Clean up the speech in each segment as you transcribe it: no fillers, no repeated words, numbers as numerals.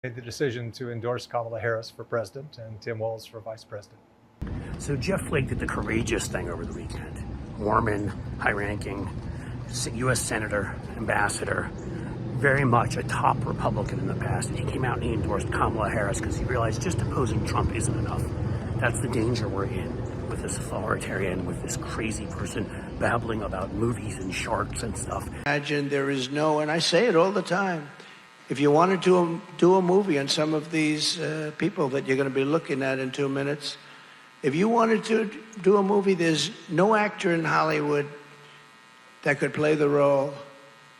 Made the decision to endorse Kamala Harris for president and Tim Walz for vice president. So Jeff Flake did the courageous thing over the weekend. Mormon, high-ranking, U.S. Senator, ambassador, very much a top Republican in the past. And he came out and he endorsed Kamala Harris because he realized just opposing Trump isn't enough. That's the danger we're in with this authoritarian, with this crazy person babbling about movies and sharks and stuff. Imagine there is no, and I say it all the time, if you wanted to do a movie on some of these people that you're going to be looking at in 2 minutes, if you wanted to do a movie, there's no actor in Hollywood that could play the role.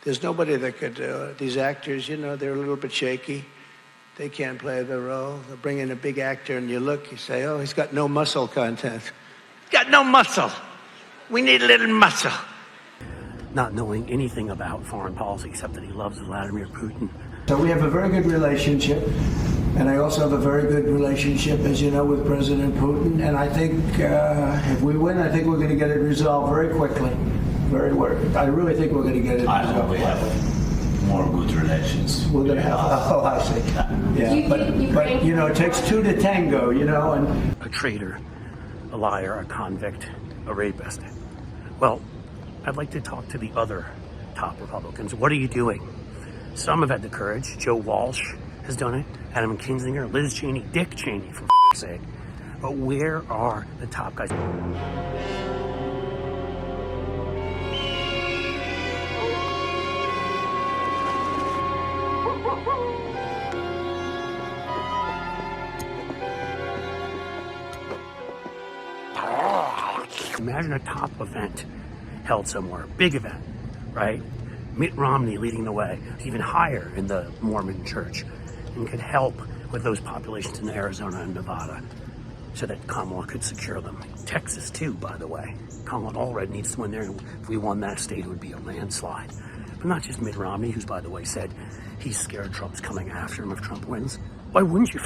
There's nobody that could, these actors, you know, they're a little bit shaky. They can't play the role. They bring in a big actor and you look, you say, oh, he's got no muscle content. He's got no muscle. We need a little muscle. Not knowing anything about foreign policy except that he loves Vladimir Putin. So we have a very good relationship, and I also have a very good relationship, as you know, with President Putin. And I think if we win, I think we're going to get it resolved very quickly. I really think we're going to get it resolved. I hope we have more good relations. We're going to have. Oh, I see. Yeah, but you know, it takes two to tango. You know, and a traitor, a liar, a convict, a rapist. Well, I'd like to talk to the other top Republicans. What are you doing? Some have had the courage. Joe Walsh has done it. Adam Kinzinger, Liz Cheney, Dick Cheney, for f***ing sake. But where are the top guys? Imagine a top event held somewhere, big event, right? Mitt Romney leading the way, even higher in the Mormon church, and could help with those populations in Arizona and Nevada so that Kamala could secure them. Texas too, by the way. Kamala already needs to win there, and if we won that state, it would be a landslide. But not just Mitt Romney, who's, by the way, said he's scared Trump's coming after him if Trump wins. Why wouldn't you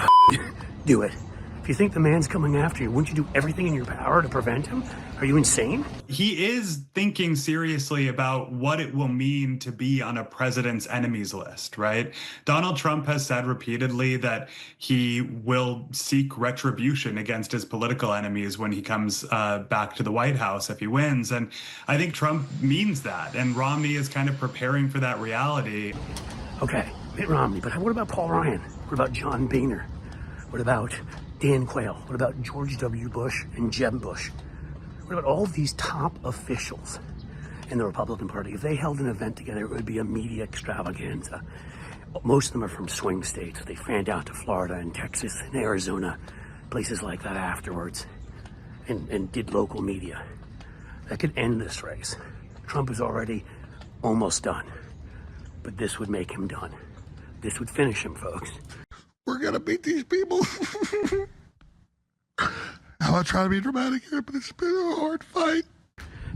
do it? If you think the man's coming after you, wouldn't you do everything in your power to prevent him? Are you insane? He is thinking seriously about what it will mean to be on a president's enemies list, right? Donald Trump has said repeatedly that he will seek retribution against his political enemies when he comes back to the White House if he wins. And I think Trump means that. And Romney is kind of preparing for that reality. Okay, Mitt Romney, but what about Paul Ryan? What about John Boehner? What about Dan Quayle? What about George W. Bush and Jeb Bush? What about all of these top officials in the Republican Party? If they held an event together, it would be a media extravaganza. Most of them are from swing states. They fanned out to Florida and Texas and Arizona, places like that afterwards, and did local media. That could end this race. Trump is already almost done, but this would make him done. This would finish him, folks. We're gonna beat these people. I'm not trying to be dramatic here, but it's been a hard fight.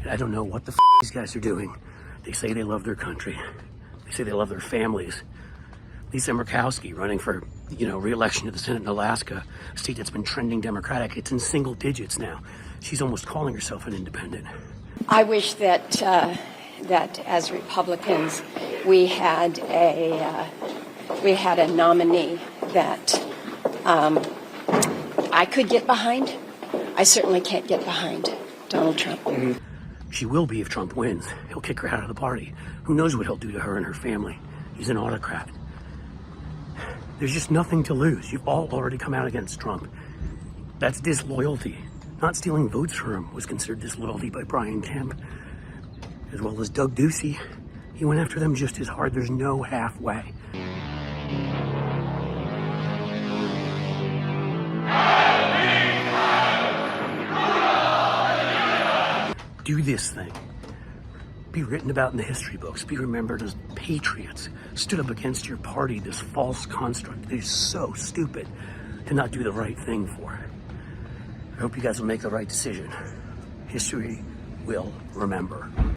And I don't know what the these guys are doing. They say they love their country. They say they love their families. Lisa Murkowski running for, re-election to the Senate in Alaska, a state that's been trending Democratic. It's in single digits now. She's almost calling herself an independent. I wish that that as Republicans we had a nominee that I could get behind. I certainly can't get behind Donald Trump. She will be if Trump wins. He'll kick her out of the party. Who knows what he'll do to her and her family? He's an autocrat. There's just nothing to lose. You've all already come out against Trump. That's disloyalty. Not stealing votes for him was considered disloyalty by Brian Kemp, as well as Doug Ducey. He went after them just as hard. There's no halfway. Do this thing. Be written about in the history books. Be remembered as patriots. Stood up against your party, this false construct that is so stupid to not do the right thing for. I hope you guys will make the right decision. History will remember.